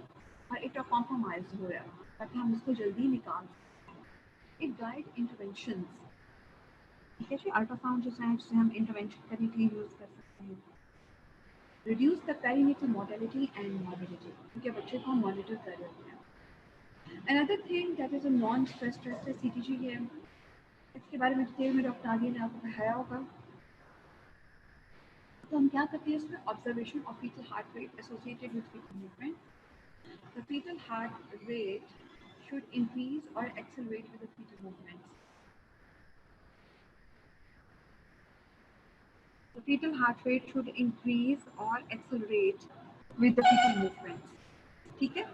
or it or compromised हो रहा है, ताकि हम उसको जल्दी निकाल सकें. It guide interventions. ठीक है जी, अल्ट्रासाउंड जो है जिसे हम इंटरवेंशन करने के लिए यूज कर सकते हैं. Reduce the perinatal mortality and morbidity, क्योंकि बच्चे को हम मॉनिटर कर रहे हैं. Another thing that is a non-stress test है CTG है. इसके बारे में डिटेल में डॉक्टर आगे ने आपको पढ़ाया होगा. तो हम क्या करते हैं इसमें? Observation of fetal heart rate associated with fetal movement. The fetal heart rate should increase or accelerate with the fetal movements. The fetal heart rate should increase or accelerate with the fetal movements. ठीक है.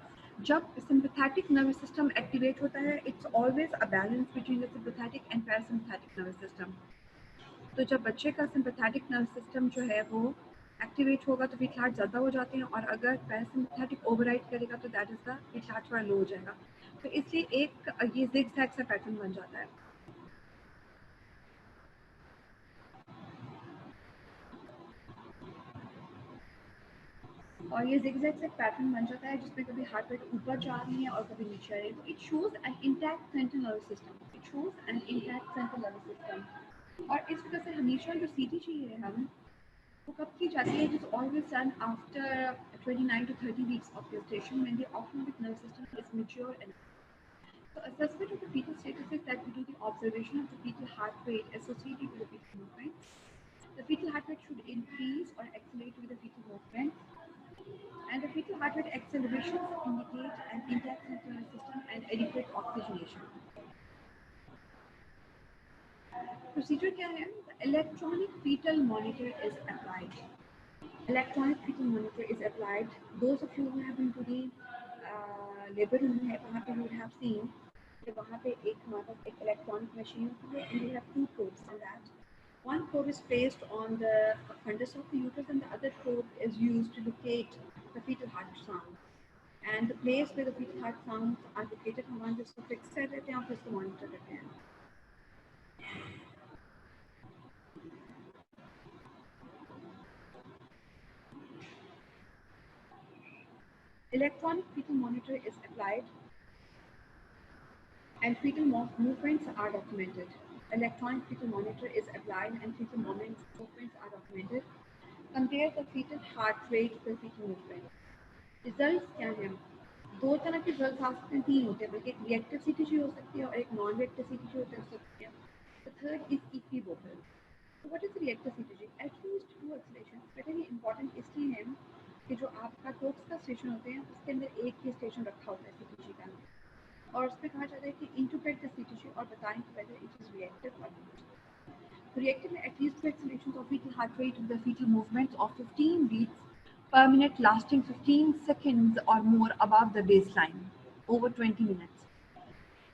जब sympathetic nervous system activate होता है, it's always a balance between the sympathetic and parasympathetic nervous system. तो जब बच्चे का sympathetic nerve system जो है वो एक्टिवेट होगा तो फीटल हार्ट ज़्यादा हो जाते हैं और अगर पैरासिम्पैथेटिक ओवरराइड करेगा तो that is the fetal heart थोड़ा लो हो जाएगा. तो इसलिए एक ये ज़िगज़ैग सा पैटर्न बन जाता है. और ये ज़िगज़ैग सा पैटर्न बन जाता है जिसमें कभी हार्ट रेट ऊपर जा रही है और कभी नीचे आ रही है. तो it shows N intact central nervous system. It shows N intact central nervous system. और इस वजह से हमेशा जो CTG है हम वो कब की जाती है? It is always done after 29 to 30 weeks of gestation when the autonomic nervous system is mature enough. So assessment of the fetal status is that we do the observation of the fetal heart rate associated with the fetal movement. The fetal heart rate should increase or accelerate with the fetal movement. And the fetal heart rate accelerations indicate an intact central nervous system and adequate oxygenation. Procedure क्या है? The electronic fetal monitor is applied. Electronic fetal monitor is applied. Those of you who have been to the labor room है वहाँ पे you would have seen कि वहाँ पे एक हमारे पास एक electronic machine होती है and we have two probes in that. One probe is placed on the fundus of the uterus and the other probe is used to locate the fetal heart sound. And the place where the fetal heart sounds are located हम वहाँ जिसको fix कर देते हैं और फिर उसको monitor करते हैं. Electronic fetal monitor is applied and fetal movements are documented. Electronic fetal monitor is applied and fetal movements are documented. Compare the fetal heart rate with fetal movement. Results क्या हैं? दो तरह के रिजल्ट आ सकते हैं, तीन होते हैं, बल्कि एक रिएक्टिव CTG हो सकती है और एक नॉन रिएक्टिव CTG हो सकती है. The third is equivocal. So what is reactive CTG? At least two oscillations. Very important इसलिए है कि जो आपका टोक्स का स्टेशन होते हैं उसके अंदर एक ही स्टेशन रखा होता है CTG का और उसमें कहा जाता है कि इंटरप्रेट द CTG और बताएं कि whether it is reactive or not. Reactive में at least two oscillations of fetal heart rate with the fetal movements of 15 beats per minute lasting 15 seconds or more above the baseline over 20 minutes.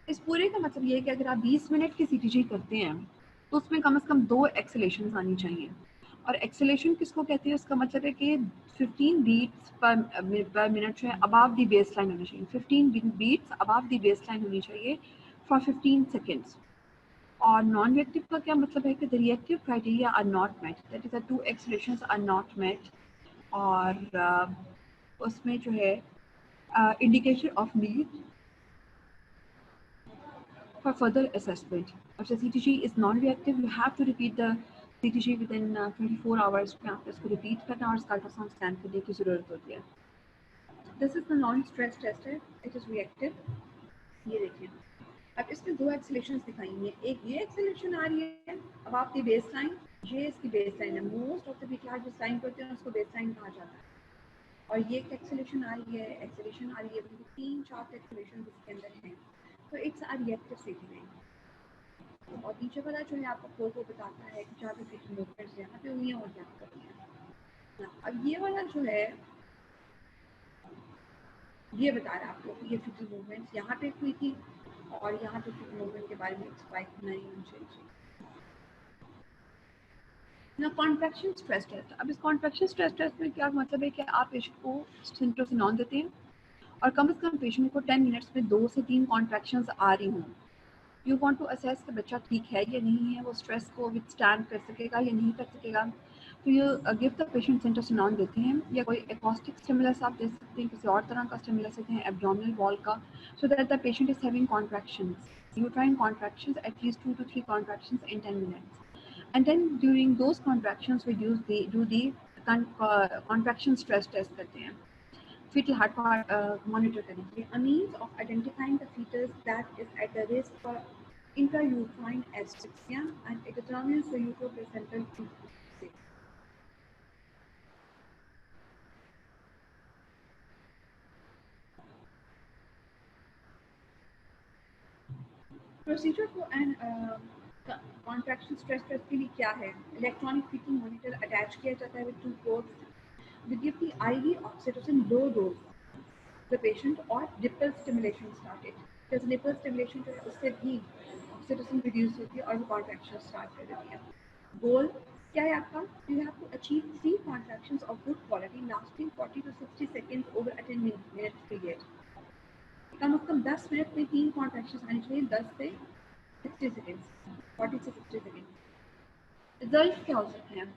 इस पूरे का मतलब ये है कि अगर आप 20 मिनट की CTG करते हैं तो उसमें कम से कम 2 एक्सेलेशंस आनी चाहिए. और एक्सेलेशन किसको कहते हैं? उसका मतलब है कि 15 बीट्स पर मिनट जो है अबव द बेसलाइन होनी चाहिए. 15 बीट्स अबव द बेसलाइन होनी चाहिए फॉर 15 सेकेंड्स। और नॉन रिएक्टिव का क्या मतलब है कि the reactive criteria are not met, that is the 2 accelerations are not met. और उसमें जो है indication of need for further assessment. If the CTG is non-reactive, you have to repeat the CTG within 24 hours में आपको इसको repeat करना और इसका अल्ट्रासाउंड स्कैन करने की ज़रूरत होती है। This is the non-stress test है, it is reactive। ये देखिए, अब इसमें 2 एक्सेलेरेशंस दिखाई हैं, एक ये एक्सेलेरेशन आ रही है, अब आपकी बेस लाइन, ये इसकी बेस लाइन है। मोस्ट ऑफ द पीपल जो साइन करते हैं उसको बेस लाइन कहा जाता है। और ये एक्सेलेरेशन आ रही है, एक्सेलेरेशन आ रही है, 3-4 एक्सेलेरेशन इसके अंदर हैं, तो इट्स अ रिएक्टिव सीटी। और नीचे वाला जो है आपको फ्लो को बताता है कि जहाँ पे फिट मूवमेंट्स यहाँ पे हुई हैं और यहाँ पर हुई हैं। अब ये वाला जो है ये बता रहा है आपको कि ये फिट मूवमेंट्स यहाँ पे हुई थी और यहाँ पे फिट मूवमेंट के बारे में स्पाइक नहीं होनी चाहिए ना। कॉन्ट्रैक्शन स्ट्रेस टेस्ट, अब इस कॉन्ट्रैक्शन स्ट्रेस टेस्ट में क्या मतलब है कि आप पेशेंट को सिंट्रोसिनॉन देते हैं और कम से कम पेशेंट को 10 मिनट्स में 2 से 3 कॉन्ट्रैक्शंस आ रही हों। यू वांट टू असेस कि बच्चा ठीक है या नहीं है, वो स्ट्रेस को विथस्टैंड कर सकेगा या नहीं कर सकेगा, तो ये गिव द पेशेंट सिंट्रोसिनॉन देते हैं या कोई एकॉस्टिक स्टिमुलस आप दे सकते हैं, किसी और तरह का स्टिमुलस देते हैं एब्डोमिनल वॉल का, so that the patient is having contractions, uterine contractions at least 2 to 3 contractions in 10 minutes, and then during those contractions we do the contraction stress test करते हैं fetal heart monitor करेंगे, a means of identifying the fetus that is at the risk for intrauterine asphyxia and it determines the uteroplacental infancy. Procedure for an contraction stress test के लिए क्या है? Electronic fetal monitor attach किया जाता है with 2 ports. We give the IV oxytocin low dose the patient or nipple stimulation started. Because nipple stimulation जो है उससे भी ऑक्सीटोसिन रिड्यूस होती है और वो कॉन्ट्रैक्शन स्टार्ट कर देती है। गोल क्या है आपका? You have to achieve 3 contractions of good quality lasting 40 to 60 seconds over a 10 minute period. कम से कम 10 मिनट में 3 कॉन्ट्रैक्शंस आनी चाहिए, 10 से 60 सेकेंड्स, 40 से 60 सेकेंड्स। रिजल्ट क्या हो सकते हैं?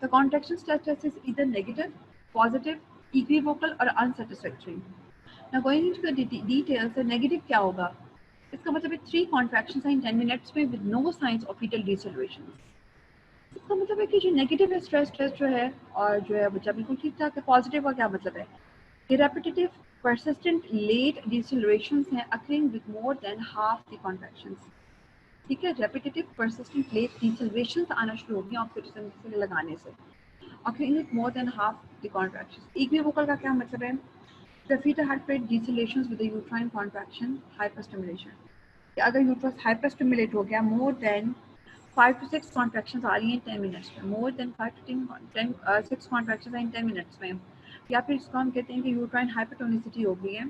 The contraction stress test is either negative, positive, equivocal or unsatisfactory. Now going into the details, the negative क्या होगा? इसका मतलब है 3 contractions in 10 minutes में with no signs of fetal deceleration. इसका मतलब है कि जो नेगेटिव है स्ट्रेस टेस्ट जो है और जो है बच्चा बिल्कुल ठीक ठाक है। पॉजिटिव का क्या मतलब है कि रेपिटेटिव persistent late decelerations हैं occurring with more than half the contractions. ठीक है, रेपिटेटिव persistent late decelerations आना शुरू हो गई ऑक्सीटोसिन से लगाने से, occurring with more than half the contractions. Equivocal का क्या मतलब है? The fetal heart rate decelerations with the uterine contraction hyperstimulation. अगर यूट्रस हाइपरस्टिमुलेट हो गया, मोर देन 5 to 6 कॉन्ट्रैक्शंस आ रही हैं 10 मिनट्स में, more than 5 to 6 contractions in 10 minutes में, या फिर इसको हम कहते हैं कि यूट्राइन हाइपरटोनिसिटी हो गई है,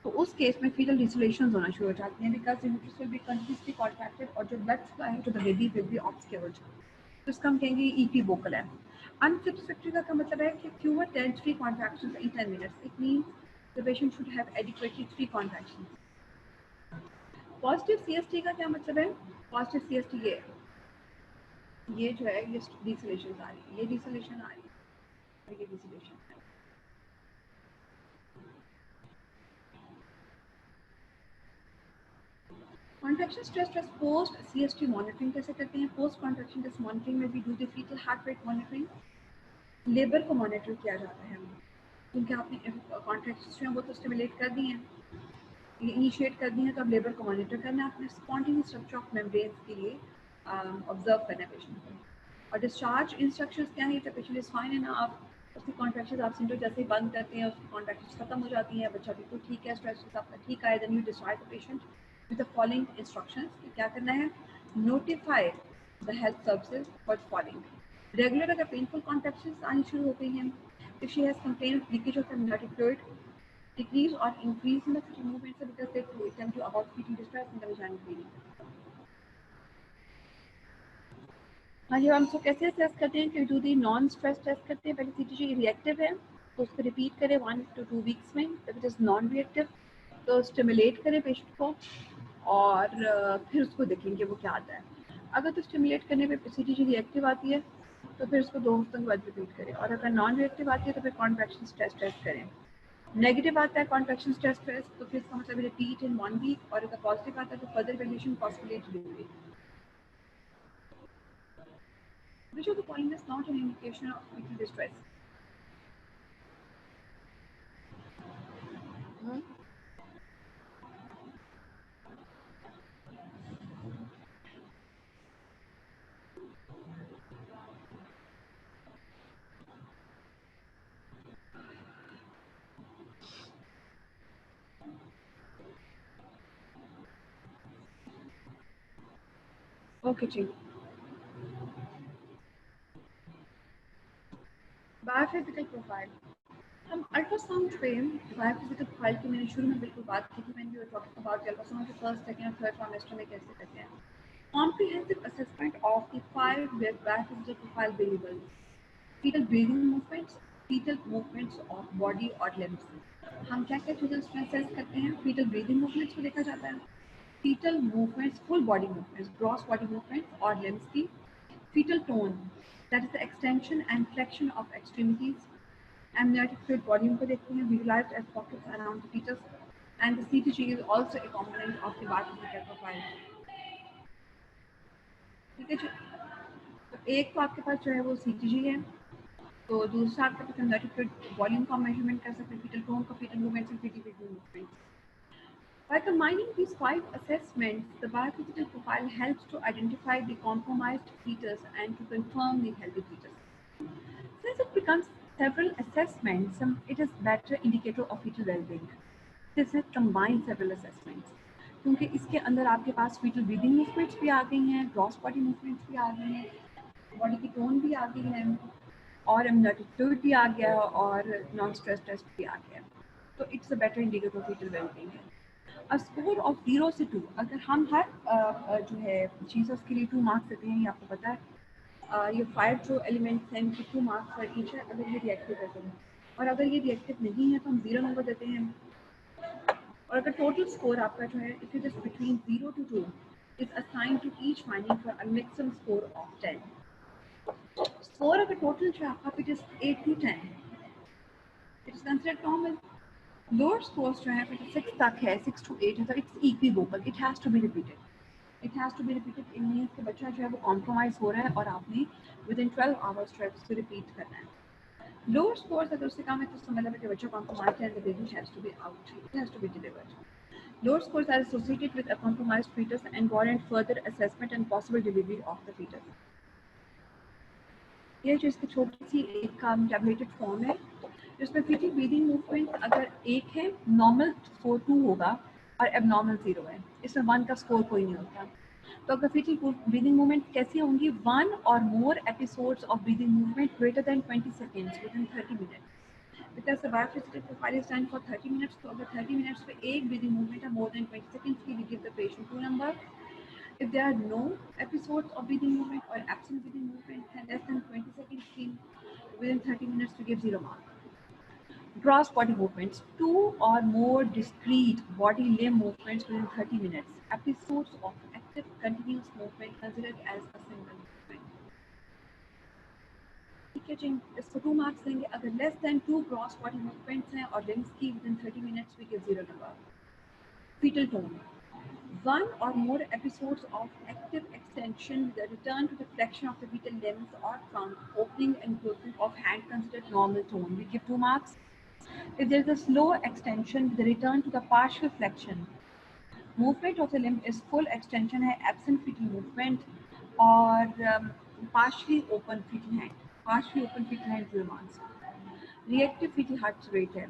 तो उस केस में फीटल डिसोलेशंस होना शुरू हो जाती हैं because the uterus will be continuously contracted और जो ब्लड फ्लो है to the baby will be obscured, तो इसका हम कहेंगे इक्विवोकल है। अनसैटिस्फैक्टरी का मतलब है कि fewer than 3 contractions in 10 minutes. It means the patient should have adequately 3 contractions. Positive CST का क्या मतलब है? पॉजिटिव CST ये जो है ये डिसोलेशन आ रही है, ये डिसोलेशन आ रही है और ये डिसोलेशन आ रही है। Contraction stress test post CST monitoring कैसे करते हैं? पोस्ट कॉन्ट्रैक्शन टेस्ट मॉनिटरिंग में भी do the fetal heart rate monitoring, labour को मॉनिटर किया जाता है क्योंकि आपने कॉन्ट्रैक्शंस जो हैं वो तो स्टिमुलेट कर दी हैं, इनिशिएट कर दी हैं, तो अब लेबर को मॉनिटर करना है, अपने स्पॉन्टेनियस स्ट्रक्चर ऑफ मेम्ब्रेन्स के लिए ऑब्जर्व करना है पेशेंट को। और डिस्चार्ज इंस्ट्रक्शंस क्या है? पेशेंट इज फाइन है ना, आप उसकी कॉन्ट्रैक्शंस आप सिंटो जैसे ही बंद करते हैं उसकी कॉन्ट्रैक्शंस खत्म हो जाती हैं, बच्चा बिल्कुल ठीक है, स्ट्रेस आपका ठीक आए, then you discharge the patient with the following instructions कि क्या करना है? Notify the health services for following. Regular अगर पेनफुल कॉन्ट्रैक्शंस आनी शुरू हो गई हैं, if she has complained of leakage of amniotic fluid, decrease or increase in the fetal movements because they tend to about fetal distress in the vaginal bleeding. हाँ जी, हम इसको कैसे असेस करते हैं कि do the non stress test करते हैं। पहले CTG रिएक्टिव है तो उसको रिपीट करें 1 to 2 weeks में, जब इट इज़ नॉन रिएक्टिव तो स्टिमुलेट करें पेशेंट को और फिर उसको देखेंगे वो क्या आता है। अगर तो स्टिमुलेट करने पे सीटीजी रिएक्टिव आती है तो फिर उसको 2 हफ्तों के बाद रिपीट करें, और अगर नॉन रिएक्टिव आती है तो फिर कॉन्ट्रैक्शन स्ट्रेस टेस्ट करें। नेगेटिव आता है कॉन्ट्रैक्शन स्ट्रेस टेस्ट तो फिर इसका मतलब रिपीट इन 1 वीक, और अगर पॉजिटिव आता है तो further valuation possibly delivery. Which of the following is not an indication of fetal distress? ओके जी। बायोफिजिकल प्रोफाइल, हम अल्ट्रासाउंड पे बायोफिजिकल प्रोफाइल की मैंने शुरू में बिल्कुल बात की थी, मैंने we were talking about ultrasound के फर्स्ट सेकंड और थर्ड ट्राइमेस्टर में कैसे करते हैं। Comprehensive assessment of the 5 biophysical profile variables, fetal breathing movements, fetal movements of body और limbs। हम क्या क्या चीज़ें उसमें असेस करते हैं? fetal breathing movements को देखा जाता है, fetal movements, full body movements, gross body movements और limbs की, fetal tone, that is the extension and flexion of extremities, amniotic fluid volume को देखते हैं, visualized as pockets around the fetus, and the CTG is also a component of the biophysical profile। ठीक है जी। तो एक तो आपके पास जो है वो CTG है, तो दूसरा आपका amniotic fluid वॉल्यूम का मेजरमेंट कर सकते हैं, fetal tone का, fetal movements and fetal breathing movements। By combining these 5 assessments, the biophysical profile helps to identify the compromised fetus and to confirm the healthy fetus. Since it becomes several assessments, it is better indicator of fetal well-being. This has combined several assessments, क्योंकि इसके अंदर आपके पास fetal breathing movements भी आ गई हैं, gross body movements भी आ गई हैं, बॉडी की टोन भी आ गई है, और amniotic fluid भी आ गया है, और नॉन स्ट्रेस टेस्ट भी आ गया है। तो it's a better indicator of fetal well-being है। A score of 0 से 2, अगर हम हर जो है चीज़ उसके लिए 2 मार्क्स देते हैं, ये आपको पता है। ये 5 जो एलिमेंट्स हैं इनकी 2 मार्क्स फॉर ईच है, अगर ये रिएक्टिव है तो, और अगर ये रिएक्टिव नहीं है तो हम 0 नंबर देते हैं। और अगर टोटल स्कोर आपका जो है it is between 0 to 2 is assign to each finding for a maximum score of 10। Score अगर टोटल जो आपका it is 8 to 10, it is considered normal. Lower scores जो है 6 तक है, 6 to 8 है, तो it's equivocal, it has to be repeated. It has to be repeated in means कि बच्चा जो है वो कॉम्प्रोमाइज़ हो रहा है और आपने विद इन 12 आवर्स जो है उसको रिपीट करना है। लोअर स्कोर्स अगर उससे कम है तो उसका मतलब है कि बच्चा कॉम्प्रोमाइज है, the baby has to be out, it has to be delivered. Lower scores are associated with a compromised fetus and warrant further assessment and possible delivery of the fetus। ये जो इसकी छोटी सी एक टैबलेटेड फॉर्म है, जिसमें fetal breathing movement अगर एक है, नॉर्मल स्कोर 2 होगा और एबनॉर्मल 0 है, इसमें 1 का स्कोर कोई नहीं होता। तो अगर फीटल ब्रीदिंग मूवमेंट कैसी होंगी? 1 और more episodes of breathing movement greater than 20 seconds within 30 minutes, because the biophysical profile is time for 30 minutes. तो अगर 30 मिनट्स पे एक ब्रीदिंग मूवमेंट है मोर देन 20 सेकेंड्स की, we give the patient 2 number. If there are no episodes of breathing movement or absent breathing movement and less than 20 seconds seen within 30 minutes, to give 0 mark। Gross body movements, 2 or more discrete body limb movements within 30 minutes, episodes of active continuous movement considered as a single movement। ठीक है जी, इसको 2 marks देंगे। अगर less than 2 gross body movements हैं और limbs की within 30 minutes, we give 0 number. Fetal tone, 1 or more episodes of active extension with a return to the flexion of the fetal limbs or trunk, opening and closing of hand, considered normal tone, we give 2 marks। If there is a slow extension with a return to the partial flexion, movement of the limb is full extension है, absent fetal movement, और partially open fetal hand 0 marks। Reactive fetal heart rate है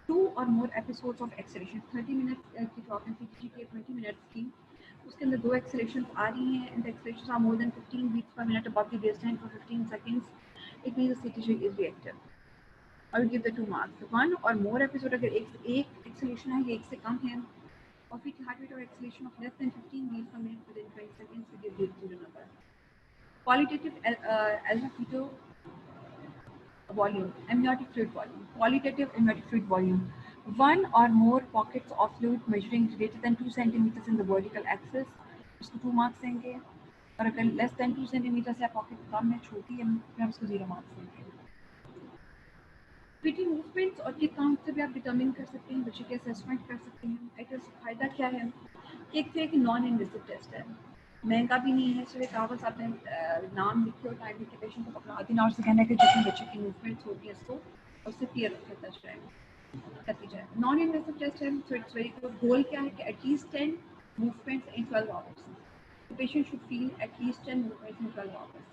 2 or more episodes of acceleration, 30 minutes की talk है CTG के, 20 minutes की, उसके अंदर 2 acceleration आ रही हैं, and the accelerations are more than 15 beats per minute above the baseline for 15 seconds, it means the CTG is reactive। I will give the 2 marks। 1 or more episode अगर एक acceleration है, ये एक से कम है, और fetal heart rate or acceleration of less than 15 beats per minute within 20 seconds, we give 0 number। Qualitative alpha fetal volume, amniotic fluid volume, qualitative amniotic fluid volume, one or more pockets of fluid measuring greater than 2 centimeters in the vertical axis, उसको 2 marks देंगे, और अगर less than 2 centimetre से pocket कम है, छोटी है, फिर हम उसको 0 मार्क्स देंगे। पीटी मूवमेंट्स और किक काउंट से भी आप डिटरमिन कर सकते हैं, बच्चे की असेसमेंट कर सकते हैं। एक फ़ायदा क्या है, एक तो एक नॉन इन्वेसिव टेस्ट है, महंगा भी नहीं है, सिर्फ कागज आपने नाम लिखे और टाइम लिखे, पेशेंट को पकड़ा दिन और से कहना है कि जितनी बच्चे की मूवमेंट्स होती है इसको उससे क्लियर करता जाए, करती जाए। नॉन इन्वेसिव टेस्ट है, सो इट्स वेरी गुड। गोल क्या है कि at least 10 movements in 12 hours, the patient should feel at least 10 movements in 12 hours,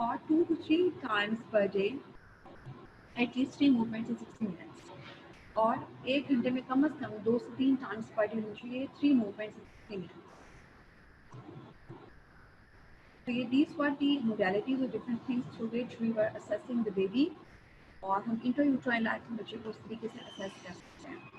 और 2 to 3 times per day at least 3 movements in 60 minutes, और 1 घंटे में कम से कम 2 से 3 टाइम्स पर डे होनी चाहिए 3 मूवमेंट्स इन 60 मिनट्स। तो ये these were the modalities or different things through which we were assessing the baby, और हम इंट्रायूट्राइन लाइफ में बच्चे को उस तरीके से असेस कर सकते हैं।